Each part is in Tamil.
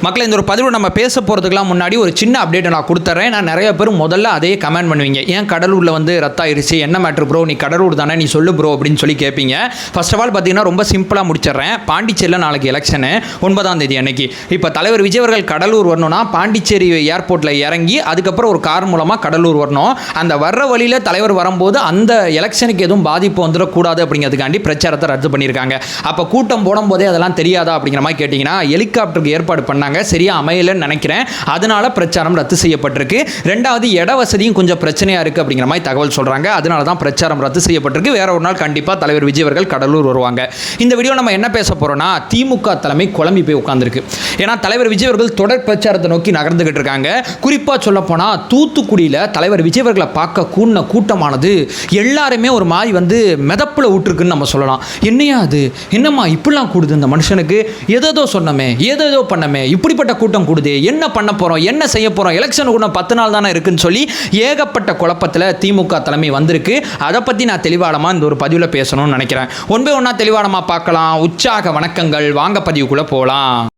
மக்களை இந்த ஒரு பதிவு நம்ம பேச போகிறதுக்கெல்லாம் முன்னாடி ஒரு சின்ன அப்டேட்டை நான் கொடுத்துட்றேன். நான் நிறைய பேர் முதல்ல அதே கமெண்ட் பண்ணுவீங்க, ஏன் கடலூரில் வந்து ரத்தாயிருச்சு, என்ன மேட்ரு ப்ரோ, நீ கடலூர் தானே, நீ சொல்லு ப்ரோ அப்படின்னு சொல்லி கேட்பீங்க. ஃபர்ஸ்ட் ஆஃப் ஆல் பார்த்தீங்கன்னா ரொம்ப சிம்பிளாக முடிச்சிடுறேன். பாண்டிச்சேரியில் நாளைக்கு எலெக்ஷனு 9ஆம் தேதி அன்னைக்கு. இப்போ தலைவர் விஜய் அவர்கள் கடலூர் வரணும்னா பாண்டிச்சேரி ஏர்போர்ட்டில் இறங்கி அதுக்கப்புறம் ஒரு கார் மூலமாக கடலூர் வரணும். அந்த வர்ற வழியில் தலைவர் வரும்போது அந்த எலெக்ஷனுக்கு எதுவும் பாதிப்பு வந்துடக்கூடாது அப்படிங்கிறதுக்காண்டி பிரச்சாரத்தை ரத்து பண்ணியிருக்காங்க. அப்போ கூட்டம் போடும்போதே அதெல்லாம் தெரியாதா அப்படிங்கிற மாதிரி கேட்டிங்கன்னா, ஹெலிகாப்டருக்கு ஏற்பாடு பண்ணாங்க, சரியா அமையலன்னு நினைக்கிறேன், அதனால பிரச்சாரம் ரத்து செய்யப்பட்டிருக்கு. ரெண்டாவது இட வசதியும் கொஞ்சம் பிரச்சனையா இருக்கு அப்படிங்கிற மாதிரி தகவல் சொல்றாங்க, அதனால தான் பிரச்சாரம் ரத்து செய்யப்பட்டிருக்கு. வேற ஒரு நாள் கண்டிப்பா தலைவர் விஜய் அவர்கள் கடலூர் வருவாங்க. இந்த வீடியோ நம்ம என்ன பேச போறோம்னா, திமுக தலைமை குழம்பி போய் உட்கார்ந்துருக்கு. ஏன்னா தலைவர் விஜய் அவர்கள் தொடர் பிரச்சாரத்தை நோக்கி நகர்ந்துகிட்டு இருக்காங்க. குறிப்பா சொல்ல போனா தூத்துக்குடியில தலைவர் விஜய் அவர்களை பார்க்க கூடின கூட்டமானது எல்லாருமே ஒரு மாதிரி வந்து மிதப்புல விட்டுருக்குன்னு நம்ம சொல்லலாம். என்னையா அது, என்னம்மா இப்படிலாம் கூடுது இந்த மனுஷனுக்கு, ஏதோ சொன்னமே, ஏதோ பண்ணமே, இப்படிப்பட்ட கூட்டம் கூடுது, என்ன பண்ண போறோம், என்ன செய்ய போறோம், எலெக்ஷன் கூட 10 நாள் தானே இருக்குன்னு சொல்லி ஏகப்பட்ட குழப்பத்தில் திமுக தலைமை வந்திருக்கு. அதை பற்றி நான் தெளிவானமா இந்த ஒரு பதிவில் பேசணும்னு நினைக்கிறேன். ஒன்பே ஒன்றா தெளிவானமா பார்க்கலாம். உற்சாக வணக்கங்கள், வாங்க பதிவுக்குள்ளே போகலாம்.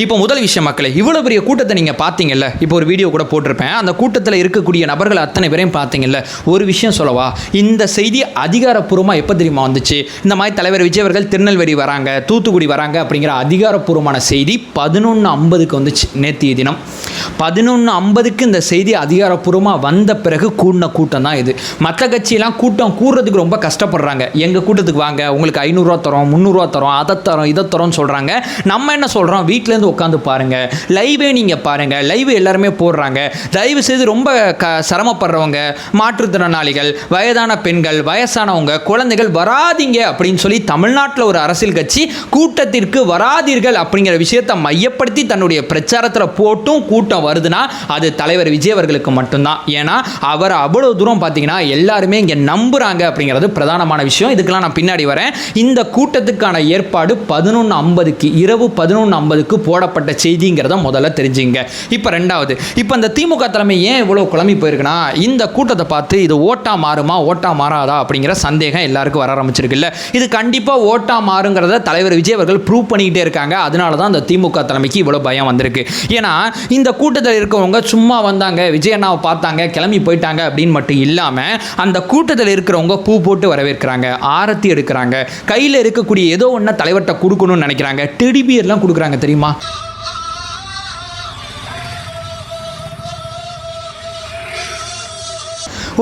இப்போ முதல் விஷயம் மக்களே, இவ்வளோ பெரிய கூட்டத்தை நீங்கள் பார்த்தீங்கல்ல, இப்போ ஒரு வீடியோ கூட போட்டிருப்பேன், அந்த கூட்டத்தில் இருக்கக்கூடிய நபர்கள் அத்தனை பேரையும் பார்த்தீங்கல்ல. ஒரு விஷயம் சொல்லவா, இந்த செய்தி அதிகாரப்பூர்வமாக எப்போ தெரியுமா வந்துச்சு? இந்த மாதிரி தலைவர் விஜய் அவர்கள் திருநெல்வேலி வராங்க, தூத்துக்குடி வராங்க அப்படிங்கிற அதிகாரப்பூர்வமான செய்தி 11:50 வந்துச்சு நேற்றைய தினம். 11:50 இந்த செய்தி அதிகாரப்பூர்வமாக வந்த பிறகு கூடின கூட்டம் தான் இது. மற்ற கட்சியெல்லாம் கூட்டம் கூடுறதுக்கு ரொம்ப கஷ்டப்படுறாங்க. எங்கள் கூட்டத்துக்கு வாங்க, உங்களுக்கு 500 ரூபா தரோம், 300 ரூபா தரோம், அதை தரோம், இதை தரோம்னு சொல்கிறாங்க. நம்ம என்ன சொல்கிறோம், வீட்டிலேருந்து உட்காந்து பாருங்க, லைவே நீங்க பாருங்க, லைவ் எல்லாருமே போடுறாங்க. தயவு செய்து ரொம்ப சிரமப்படுறவங்க, மாற்றுத்திறனாளிகள், வயதான பெண்கள், வயசானவங்க, குழந்தைகள் வராதீங்க அப்படின்னு சொல்லி தமிழ்நாட்டில் ஒரு அரசியல் கட்சி கூட்டத்திற்கு வராதீர்கள் அப்படிங்கிற விஷயத்தை மையப்படுத்தி தன்னுடைய பிரச்சாரத்தில் போட்டும் கூட்டம் வருதுன்னா அது தலைவர் விஜய் அவர்களுக்கு மட்டும்தான். ஏன்னா அவர் அவ்வளவு தூரம் பார்த்தீங்கன்னா எல்லாருமே இங்கே நம்புறாங்க அப்படிங்கிறது பிரதானமான விஷயம். இதுக்கெல்லாம் நான் பின்னாடி வரேன். இந்த கூட்டத்துக்கான ஏற்பாடு 11:50 இரவு 11:50 போடப்பட்ட செய்திங்கிறத முதல்ல தெரிஞ்சுங்க. இப்போ ரெண்டாவது, இப்போ இந்த திமுக தலைமை ஏன் இவ்வளோ குழம்பி போயிருக்குன்னா, இந்த கூட்டத்தை பார்த்து இது ஓட்டா மாறுமா ஓட்டா மாறாதா அப்படிங்கிற சந்தேகம் எல்லாருக்கும் வர ஆரம்பிச்சிருக்குல்ல. இது கண்டிப்பாக ஓட்டா மாறுங்கிறத தலைவர் விஜய் அவர்கள் ப்ரூவ் பண்ணிக்கிட்டே இருக்காங்க. அதனால தான் இந்த திமுக தலைமைக்கு இவ்வளோ பயம் வந்திருக்கு. ஏன்னா இந்த கூட்டத்தில் இருக்கவங்க சும்மா வந்தாங்க, விஜய் அண்ணாவை பார்த்தாங்க, கிளம்பி போயிட்டாங்க அப்படின்னு மட்டும் இல்லாமல் அந்த கூட்டத்தில் இருக்கிறவங்க பூ போட்டு வரவேற்கிறாங்க, ஆரத்தி எடுக்கிறாங்க, கையில் இருக்கக்கூடிய ஏதோ ஒன்று தலைவர்கிட்ட கொடுக்கணும்னு நினைக்கிறாங்க, டெடிபியர்லாம் கொடுக்குறாங்க தெரியுமா.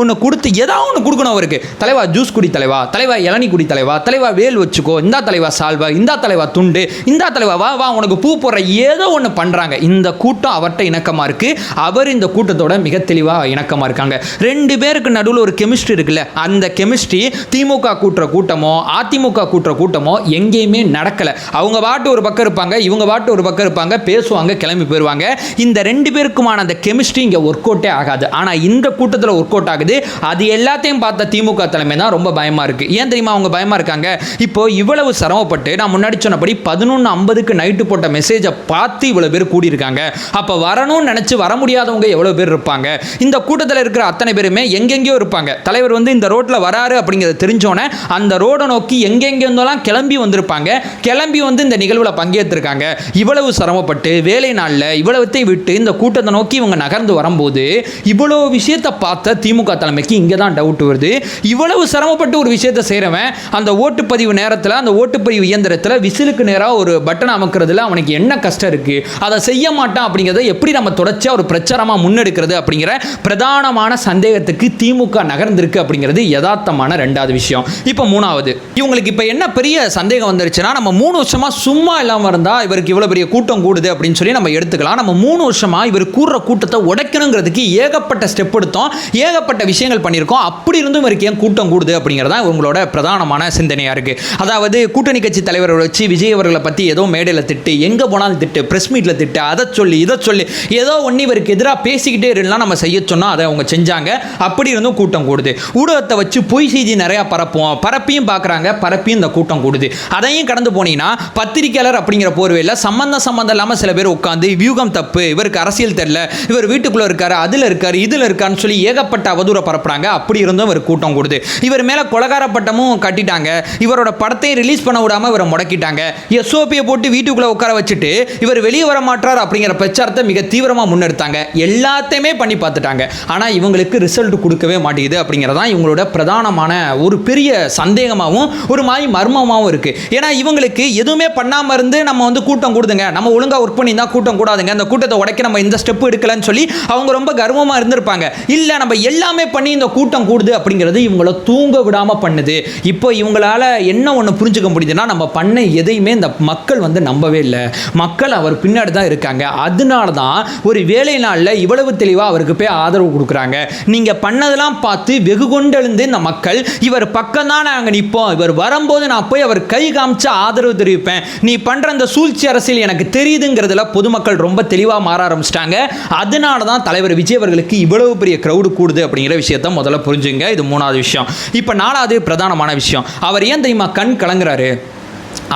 ஒன்று கொடுத்து ஏதாவது ஒன்று கொடுக்கணும் அவருக்கு. தலைவா ஜூஸ் குடி, தலைவா தலைவா இளநீ குடி, தலைவா தலைவா வேல் வச்சுக்கோ, இந்தா தலைவா சால்வா, இந்தா தலைவா துண்டு, இந்தா தலைவா வா வா உனக்கு பூ போடுற, ஏதோ ஒன்று பண்ணுறாங்க. இந்த கூட்டம் அவர்கிட்ட இணக்கமாக இருக்குது, அவர் இந்த கூட்டத்தோட மிக தெளிவாக இணக்கமாக இருக்காங்க. ரெண்டு பேருக்கு நடுவில் ஒரு கெமிஸ்ட்ரி இருக்குல்ல, அந்த கெமிஸ்ட்ரி திமுக கூட்டுற கூட்டமோ அதிமுக கூட்டுற கூட்டமோ எங்கேயுமே நடக்கலை. அவங்க பாட்டு ஒரு பக்கம் இருப்பாங்க, இவங்க பாட்டு ஒரு பக்கம் இருப்பாங்க, பேசுவாங்க, கிளம்பி போயிடுவாங்க. இந்த ரெண்டு பேருக்குமான அந்த கெமிஸ்ட்ரி இங்கே ஒர்க் அவுட்டே ஆகாது. ஆனால் இந்த கூட்டத்தில் ஒர்க் அவுட் ஆகுது. அது எல்லாத்தையும் பார்த்த திமுக தலைமை தான் ரொம்ப பயமா இருக்கு. ஏன் தெரியுமா அவங்க பயமா இருக்காங்க? இப்போ இவ்வளவு சிரமப்பட்டு நான் முன்னாடி சொன்னபடி 11:50 நைட்டு போட்ட மெசேஜை பார்த்து இவ்வளவு பேர் கூடி இருக்காங்க. அப்ப வரணும்னு நினைச்சு வர முடியாதவங்க எவ்வளவு பேர் இருப்பாங்க? இந்த கூட்டத்தில் இருக்கிற அத்தனை பேருமே எங்கெங்கயோ இருப்பாங்க. தலைவர் வந்து இந்த ரோட்ல வராரு அப்படிங்கிறது தெரிஞ்சோன்னே அந்த ரோடை நோக்கி எங்கெங்கெல்லாம் கிளம்பி வந்திருப்பாங்க. கிளம்பி வந்து இந்த நிகழ்வுல பங்கேற்றிருக்காங்க. இவ்வளவு சிரமப்பட்டு வேலை நாளில் இவ்வளவுத்தையும் விட்டு இந்த கூட்டத்தை நோக்கி இவங்க நகர்ந்து வரும்போது இவ்வளவு விஷயத்தை பார்த்த திமுக தலைமைக்கு இங்கே தான் டவுட் வருது. இவ்வளவு சிரமப்பட்டு ஒரு விஷயத்தை செய்கிறவன் அந்த ஓட்டுப்பதிவு நேரத்தில், அந்த ஓட்டுப்பதிவு இயந்திரத்தில் விசிலுக்கு நேராக ஒரு பட்டன் அமுக்கிறதுல அவனுக்கு என்ன கஷ்டம் இருக்குது, அதை செய்ய மாட்டான் அப்படிங்கிறத எப்படி நம்ம தொடர்ச்சியாக ஒரு பிரச்சாரமாக முன்னெடுக்கிறது அப்படிங்கிற பிரதானமான சந்தேகத்துக்கு திமுக நகர்ந்திருக்கு அப்படிங்கிறது யதார்த்தமான ரெண்டாவது விஷயம். இப்போ மூணாவது, இவங்களுக்கு இப்போ என்ன பெரிய சந்தேகம் வந்துருச்சுன்னா, நம்ம 3 வருஷமாக சும்மா இல்லாமல் இருந்தால் இவருக்கு இவ்வளோ பெரிய கூட்டம் கூடுது அப்படின்னு சொல்லி நம்ம எடுத்துக்கலாம். நம்ம 3 வருஷமாக இவர் கூடுற கூட்டத்தை உடைக்கணுங்கிறதுக்கு ஏகப்பட்ட ஸ்டெப் எடுத்தோம், ஏகப்பட்ட விஷயங்கள் பண்ணியிருக்கோம். அப்படி இருந்தும் இவருக்கு ஏன் கூட்டம் கூடுது அப்படிங்கிறதா உங்களோட பிரதானமான சிந்தனையாக இருக்குது. அதாவது கூட்டணி கட்சி தலைவரை வச்சு விஜய் அவர்களை பற்றி ஏதோ மேடையில் திட்டு, எங்கே போனாலும் திட்டு, ப்ரெஸ் மீட்டில் திட்டு, அதை சொல்லி இதை சொல்லி ஏதோ ஒன்று இவருக்கு எதிராக பேசிக்கிட்டே இருந்தால் நம்ம செய்ய சொன்னால் அதை அவங்க செஞ்சாங்க. அப்படி இருந்தும் கூட்டம் கூடுது. ஊடகத்தை வச்சு பொய் செய்தி நிறையா பரப்புவோம், பரப்பியும் பார்க்குறாங்க, பரப்பியும் இந்த கூட்டம் கூடுது. அதையும் கடந்து போனீங்கன்னா பத்திரிக்கையாளர் அப்படிங்கிற போர்வையில் சம்பந்தம் இல்லாமல் சில பேர் உட்காந்து வியூகம் தப்பு, இவருக்கு அரசியல் தெரியல, இவர் வீட்டுக்குள்ளே இருக்காரு, அதில் இருக்காரு, இதில் இருக்காருன்னு சொல்லி ஏகப்பட்ட அவதூறு அவதூற பரப்புறாங்க. அப்படி இருந்தும் இவர் கூட்டம் கூடுது. இவர் மேல கொலகார பட்டமும் கட்டிட்டாங்க. இவரோட படத்தையும் ரிலீஸ் பண்ண விடாம இவரை முடக்கிட்டாங்க. எஸ்ஓபியை போட்டு வீட்டுக்குள்ள உட்கார வச்சுட்டு இவர் வெளியே வர மாட்டார் அப்படிங்கிற பிரச்சாரத்தை மிக தீவிரமா முன்னெடுத்தாங்க. எல்லாத்தையுமே பண்ணி பார்த்துட்டாங்க. ஆனா இவங்களுக்கு ரிசல்ட் கொடுக்கவே மாட்டேங்குது அப்படிங்கிறதான் இவங்களோட பிரதானமான ஒரு பெரிய சந்தேகமாகவும் ஒரு மாதிரி மர்மமாகவும் இருக்கு. ஏன்னா இவங்களுக்கு எதுவுமே பண்ணாம இருந்து நம்ம வந்து கூட்டம் கூடுதுங்க, நம்ம ஒழுங்கா ஒர்க் பண்ணி தான் கூட்டம் கூடாதுங்க, இந்த கூட்டத்தை உடைக்க நம்ம இந்த ஸ்டெப் எடுக்கலன்னு சொல்லி அவங்க ரொம்ப கர்வமா இருந்திருப்பாங்க. இல்ல நம்ம எல்லாமே பண்ணி இந்த கூட்டம் கூடுது அப்படிங்கிறது இவங்கள தூங்க விடாம பண்ணுது. இப்போ இவங்களால என்ன ஒன்று புரிஞ்சுக்க முடியுதுன்னா, நம்ம பண்ண எதையுமே இந்த மக்கள் வந்து நம்பவே இல்லை. மக்கள் அவர் பின்னாடி தான் இருக்காங்க. அதனால தான் ஒரு வேலை நாளில் இவ்வளவு தெளிவாக அவருக்கு போய் ஆதரவு கொடுக்குறாங்க. நீங்க பண்ணதெல்லாம் பார்த்து வெகு கொண்டெழுந்து இந்த மக்கள் இவர் பக்கம் தான் நாங்கள் நிற்போம், இவர் வரும்போது நான் போய் அவர் கை காமிச்சு ஆதரவு தெரிவிப்பேன், நீ பண்ற அந்த சூழ்ச்சி அரசியல் எனக்கு தெரியுதுங்கிறதுல பொதுமக்கள் ரொம்ப தெளிவாக மாற ஆரம்பிச்சிட்டாங்க. அதனால தான் தலைவர் விஜய் அவர்களுக்கு இவ்வளவு பெரிய கிரௌடு கூடுது அப்படிங்கிற விஷயத்தை முதல்ல புரிஞ்சுங்க. இது மூணாவது விஷயம். இப்போ நாலாவது பிரதானமான விஷயம், அவர் ஏன் தெரியுமா கண் கலங்குறாரு?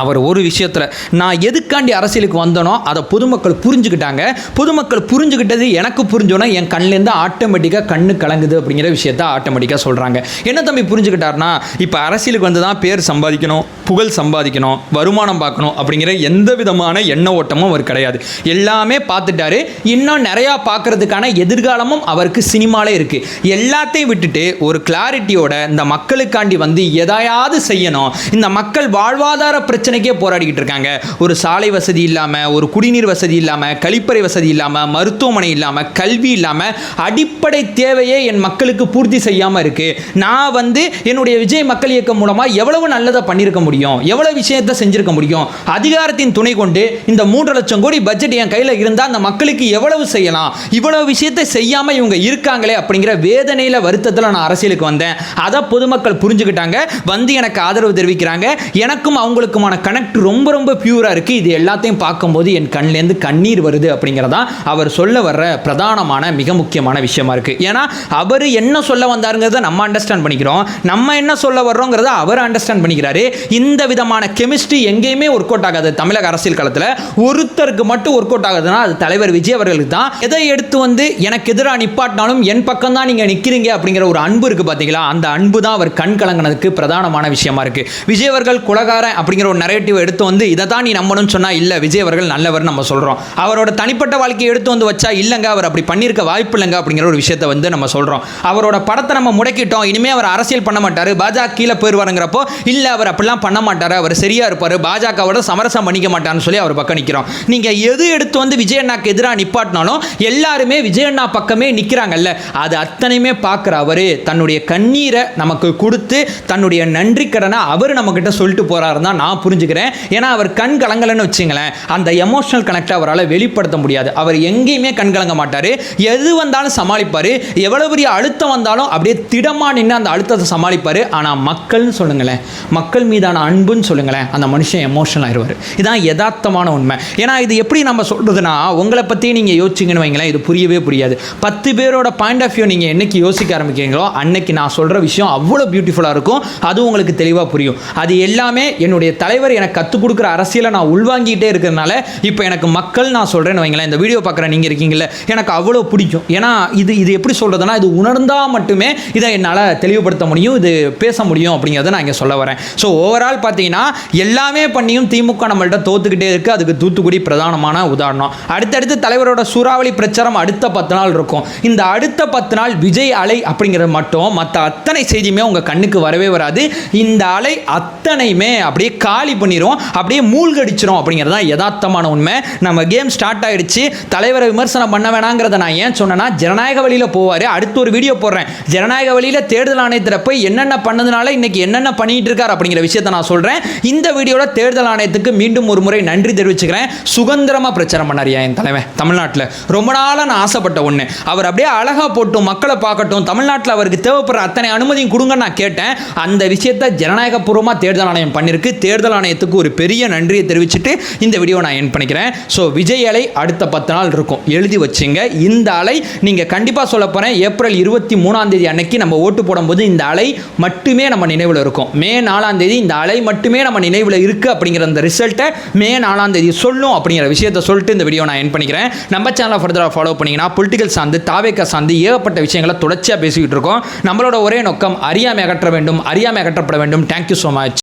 அவர் ஒரு விஷயத்தில் நான் எதுக்காண்டி அரசியலுக்கு வந்தனோ அதை பொதுமக்கள் புரிஞ்சுக்கிட்டாங்க. பொதுமக்கள் புரிஞ்சுக்கிட்டது எனக்கு புரிஞ்சோன்னா என் கண்ணிலேருந்து ஆட்டோமேட்டிக்காக கண்ணு கலங்குது அப்படிங்கிற விஷயத்த ஆட்டோமேட்டிக்காக சொல்கிறாங்க. என்ன தம்பி புரிஞ்சுக்கிட்டாருன்னா, இப்போ அரசியலுக்கு வந்து தான் பேர் சம்பாதிக்கணும், புகழ் சம்பாதிக்கணும், வருமானம் பார்க்கணும் அப்படிங்கிற எந்த விதமான எண்ண ஓட்டமும் அவர் கிடையாது. எல்லாமே பார்த்துட்டாரு. இன்னும் நிறையா பார்க்கறதுக்கான எதிர்காலமும் அவருக்கு சினிமாலே இருக்குது. எல்லாத்தையும் விட்டுட்டு ஒரு கிளாரிட்டியோட இந்த மக்களுக்காண்டி வந்து எதையாவது செய்யணும், இந்த மக்கள் வாழ்வாதார பிரச்சனைக்கே போராடிக்கிட்டு இருக்காங்க. ஒரு சாலை வசதி இல்லாமல், ஒரு குடிநீர் வசதி இல்லாமல், கழிப்பறை வசதி இல்லாமல், மருத்துவமனை இல்லாமல், கல்வி இல்லாமல், அடிப்படை தேவையே என் மக்களுக்கு பூர்த்தி செய்யாமல் இருக்கு. நான் வந்து என்னுடைய விஜய் மக்கள் இயக்கம் மூலமாக எவ்வளவு நல்லதை பண்ணியிருக்க முடியும், எவ்வளவு விஷயத்தை செஞ்சிருக்க முடியும், அதிகாரத்தின் துணை கொண்டு இந்த 3 லட்சம் கோடி பட்ஜெட் என் கையில் இருந்தால் அந்த மக்களுக்கு எவ்வளவு செய்யலாம், இவ்வளவு விஷயத்தை செய்யாமல் இவங்க இருக்காங்களே அப்படிங்கிற வேதனையில் வருத்தத்தில் நான் அரசியலுக்கு வந்தேன். அதை பொதுமக்கள் புரிஞ்சுக்கிட்டாங்க, வந்து எனக்கு ஆதரவு தெரிவிக்கிறாங்க. எனக்கும் அவங்களுக்குமான கனெக்ட் ரொம்ப ரொம்ப பியூராக இருக்குது. இது எல்லாத்தையும் பார்க்கும்போது என் கண்ணிலேருந்து கண்ணீர் வருது அப்படிங்கிறதான் அவர் சொல்ல வர்ற பிரதானமான மிக முக்கியமான விஷயமா இருக்குது. ஏன்னா அவர் என்ன சொல்ல வந்தாருங்கிறத நம்ம அண்டர்ஸ்டாண்ட் பண்ணிக்கிறோம், நம்ம என்ன சொல்ல வர்றோங்கிறத அவர் அண்டர்ஸ்டாண்ட் பண்ணிக்கிறாரு. இந்த விதமான கெமிஸ்ட்ரி எங்கேயுமே ஒர்க் அவுட் ஆகாது. தமிழக அரசியல் களத்தில் ஒருத்தருக்கு மட்டும் ஒர்க் அவுட் ஆகுதுன்னா அது தலைவர் விஜய் அவர்களுக்கு தான். எதை எடுத்து வந்து எனக்கு எதிராக நிப்பாட்டினாலும் என் பக்கம் தான் நீங்கள் நிற்கிறீங்க அப்படிங்கிற ஒரு அன்பு இருக்குது பார்த்தீங்களா, அந்த அன்பு தான் அவர் கண் கலங்கினதுக்கு பிரதானமான விஷயமா இருக்குது. விஜய் அவர்கள் குலகாரன் அப்படிங்கிற ஒரு நரேட்டிவ் எடுத்து வந்து இதை தான் நீ நம்பணும்னு சொன்னால் இல்லை, விஜய் அவர்கள் நல்லவர் நம்ம சொல்கிறோம். அவரோட தனிப்பட்ட வாழ்க்கையை எடுத்து வந்து வச்சா இல்லைங்க, அவர் அப்படி பண்ணியிருக்க வாய்ப்பு இல்லைங்க அப்படிங்கிற ஒரு விஷயத்தை வந்து நம்ம சொல்கிறோம். அவரோட படத்தை நம்ம முடக்கிட்டோம், இனிமேல் அவர் அரசியல் பண்ண மாட்டார், பாஜக கீழே போயிடுவாருங்கிறப்போ இல்லை அவர் அப்படிலாம் பண்ண மாட்டார், அவர் சரியாக இருப்பார், பாஜகவோட சமரசம் பண்ணிக்க மாட்டார்னு சொல்லி அவர் பக்கம் நிற்கிறோம். நீங்கள் எது எடுத்து வந்து விஜய் அண்ணாக்கு எதிராக நிப்பாட்டினாலும் எல்லாருமே விஜய் அண்ணா பக்கமே நிற்கிறாங்கல்ல, அது அத்தனையுமே பார்க்குற அவர் தன்னுடைய கண்ணீரை நமக்கு கொடுத்து தன்னுடைய நன்றி கடனை அவர் நம்மக்கிட்ட சொல்லிட்டு போகிறாரு தான் நான் புரிஞ்சுக்கிறேன். ஏன்னா அவர் கண் கலங்கலன்னு வச்சுங்களேன், அந்த எமோஷனல் கனெக்டை அவரால் வெளிப்படுத்த முடியாது. அவர் எங்கேயுமே கண் கலங்க மாட்டார், எது வந்தாலும் சமாளிப்பார், எவ்வளோ பெரிய அழுத்தம் வந்தாலும் அப்படியே திடமாக நின்று அந்த அழுத்தத்தை சமாளிப்பார். ஆனால் மக்கள்னு சொல்லுங்களேன், மக்கள் மீதான அன்புன்னு சொல்லுங்களேன், அந்த மனுஷன் எமோஷனல் ஆயிடுவார். இதுதான் யதார்த்தமான உண்மை. ஏன்னா இது எப்படி நம்ம சொல்கிறதுனா, உங்களை பற்றி நீங்கள் யோசிச்சிங்கன்னு வைங்களேன், இது புரியவே புரியாது. 10 பேரோட பாயிண்ட் ஆஃப் வியூ நீங்கள் என்னைக்கு யோசிக்க ஆரம்பிக்கிறீங்களோ அன்னைக்கு நான் சொல்கிற விஷயம் அவ்வளோ பியூட்டிஃபுல்லாக இருக்கும், அது உங்களுக்கு தெளிவாக புரியும். அது எல்லாமே என்னுடைய தலைவர் எனக்கு கற்றுக் கொடுக்குற அரசியலை நான் உள்வாங்கிட்டே இருக்கிறதுனால இப்போ எனக்கு மக்கள் நான் சொல்கிறேன்னு வைங்களேன், இந்த வீடியோ பார்க்குற நீங்கள் இருக்கீங்களே, எனக்கு அவ்வளோ பிடிக்கும். ஏன்னா இது எப்படி சொல்கிறதுனா, இது உணர்ந்தால் மட்டுமே இதை என்னால் தெளிவுபடுத்த முடியும், இது பேச முடியும் அப்படிங்கிறத நான் இங்கே சொல்ல வரேன். ஸோ ஓவரால் பார்த்தீங்கன்னா எல்லாமே பண்ணியும் திமுக நம்மள்கிட்ட தோத்துக்கிட்டே இருக்குது. அதுக்கு தூத்துக்குடி பிரதானமான உதாரணம். அடுத்தடுத்து தலைவரோட சூறாவளி பிரச்சாரம் அடுத்த 10 நாள் இருக்கும். இந்த அடுத்த 10 நாள் விஜய் அலை அப்படிங்கிறது மட்டும், மற்ற அத்தனை செய்தியுமே உங்கள் கண்ணுக்கு வரவே வராது. இந்த அலை அத்தனையுமே அப்படியே காலி பண்ணிடும், அப்படியே மூழ்கடிச்சிடும் அப்படிங்கிறது தான் யதார்த்தமான உண்மை. நம்ம கேம் ஸ்டார்ட் ஆகிடுச்சு. தலைவரை விமர்சனம் பண்ண வேணாங்கிறத நான் ஏன் சொன்னேன்னா, ஜனநாயக வழியில் போவார். அடுத்து ஒரு வீடியோ போடுறேன், ஜனநாயக வழியில் தேர்தல் ஆணையத்தில் போய் என்னென்ன பண்ணதுனால இன்னைக்கு என்னென்ன பண்ணிட்டு இருக்கார் அப்படிங்கிற விஷயத்தை நான் சொல்கிறேன். இந்த வீடியோவில் தேர்தல் ஆணையத்துக்கு மீண்டும் ஒரு முறை நன்றி தெரிவிச்சுக்கிறேன். சுதந்திரமாக பிரச்சாரம் பண்ணாரியா என் தலைவன் தமிழ்நாட்டில். ரொம்ப நாளாக நான் ஆசைப்பட்ட ஒன்று, அவர் அப்படியே அழகாக போட்டும் மக்களை பார்க்கட்டும், தமிழ்நாட்டில் அவருக்கு தேவைப்படுற அத்தனை அனுமதியும் கொடுங்க நான் கேட்டேன். அந்த விஷயத்தை ஜனநாயகபூர்வமாக தேர்தல் ஆணையம் பண்ணியிருக்கு. தேர்தல் ஆணையத்துக்கு ஒரு பெரிய நன்றியை தெரிவிச்சுட்டு இந்த வீடியோ நான் என் பண்ணிக்கிறேன். ஸோ விஜய் அலை அடுத்த 10 நாள் இருக்கும், எழுதி வச்சுங்க. இந்த அலை நீங்கள் கண்டிப்பாக சொல்ல போகிறேன், ஏப்ரல் 23 அன்னைக்கு நம்ம ஓட்டு போடும்போது இந்த அலை மட்டுமே நம்ம நினைவில் இருக்கும். மே 4 இந்த அலை மட்டுமே நம்ம நினைவில் இருக்குது அப்படிங்கிற அந்த ரிசல்ட்டை மே 4 சொல்லும் அப்படிங்கிற விஷயத்தை சொல்லிட்டு இந்த வீடியோ நான் என் பண்ணிக்கிறேன். நம்ம சேனலை ஃபர்தராக ஃபாலோ பண்ணிங்கன்னா பொலிட்டிக்கல் சார்ந்து தாவேக்கா சார்ந்து ஏகப்பட்ட விஷயங்களை தொடர்ச்சியாக பேசிக்கிட்டு இருக்கோம். நம்மளோட ஒரே நோக்கம் அறியாமை அகற்ற வேண்டும், அறியாமை அகற்றப்பட வேண்டும். Thank you so much.